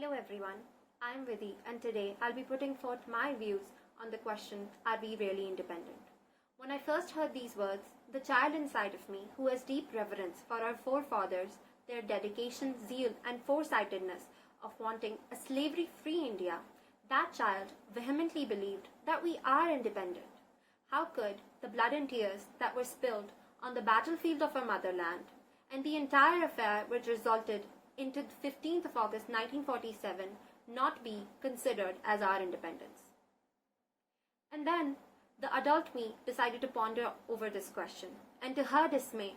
Hello everyone, I'm Vidhi and today I'll be putting forth my views on the question, are we really independent? When I first heard these words, the child inside of me who has deep reverence for our forefathers, their dedication, zeal and foresightedness of wanting a slavery-free India, that child vehemently believed that we are independent. How could the blood and tears that were spilled on the battlefield of our motherland and the entire affair which resulted into the 15th of August 1947 not be considered as our independence? And then the adult me decided to ponder over this question, and to her dismay,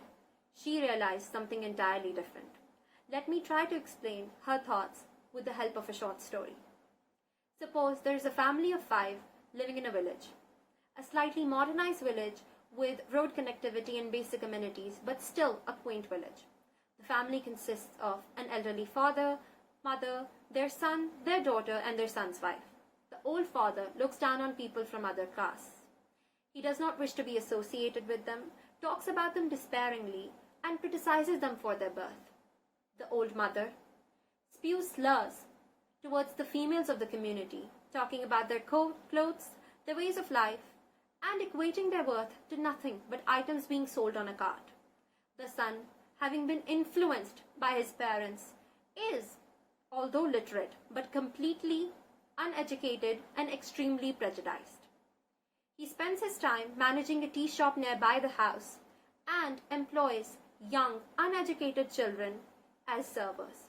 she realized something entirely different. Let me try to explain her thoughts with the help of a short story. Suppose there is a family of 5 living in a village, a slightly modernized village with road connectivity and basic amenities, but still a quaint village. The family consists of an elderly father, mother, their son, their daughter, and their son's wife. The old father looks down on people from other castes. He does not wish to be associated with them, talks about them despairingly, and criticizes them for their birth. The old mother spews slurs towards the females of the community, talking about their clothes, their ways of life, and equating their worth to nothing but items being sold on a cart. The son, having been influenced by his parents, is, although literate, but completely uneducated and extremely prejudiced. He spends his time managing a tea shop nearby the house and employs young, uneducated children as servers.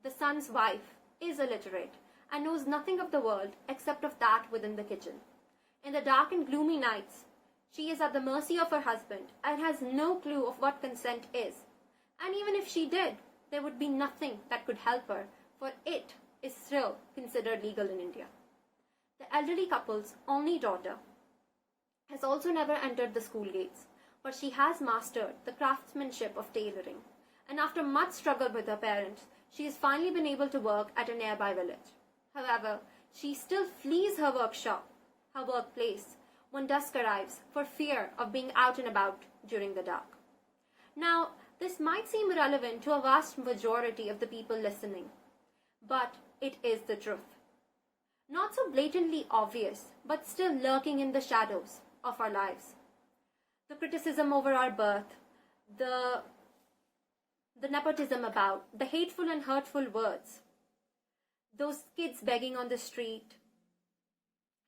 The son's wife is illiterate and knows nothing of the world except of that within the kitchen. In the dark and gloomy nights, she is at the mercy of her husband and has no clue of what consent is. And even if she did, there would be nothing that could help her, for it is still considered legal in India. The elderly couple's only daughter has also never entered the school gates, but she has mastered the craftsmanship of tailoring, and after much struggle with her parents, she has finally been able to work at a nearby village. However, she still flees her workplace, when dusk arrives for fear of being out and about during the dark. Now, this might seem irrelevant to a vast majority of the people listening, but it is the truth. Not so blatantly obvious, but still lurking in the shadows of our lives. The criticism over our birth, the nepotism about, the hateful and hurtful words, those kids begging on the street,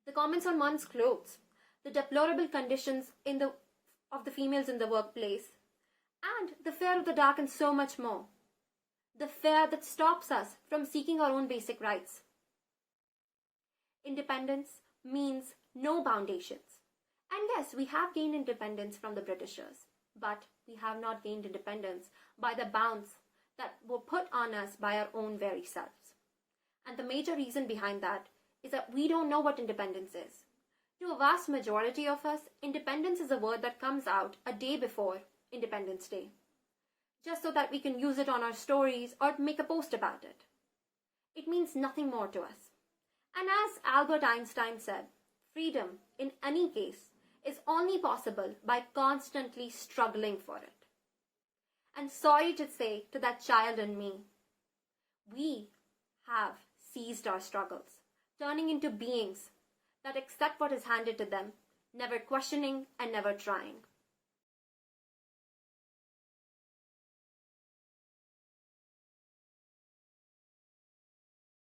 the comments on one's clothes, the deplorable conditions of the females in the workplace, and the fear of the dark and so much more. The fear that stops us from seeking our own basic rights. Independence means no foundations. And yes, we have gained independence from the Britishers, but we have not gained independence by the bounds that were put on us by our own very selves. And the major reason behind that is that we don't know what independence is. To a vast majority of us, independence is a word that comes out a day before Independence Day, just so that we can use it on our stories or make a post about it. It means nothing more to us. And as Albert Einstein said, freedom, in any case, is only possible by constantly struggling for it. And sorry to say to that child in me, we have ceased our struggles, turning into beings that accept what is handed to them, never questioning and never trying.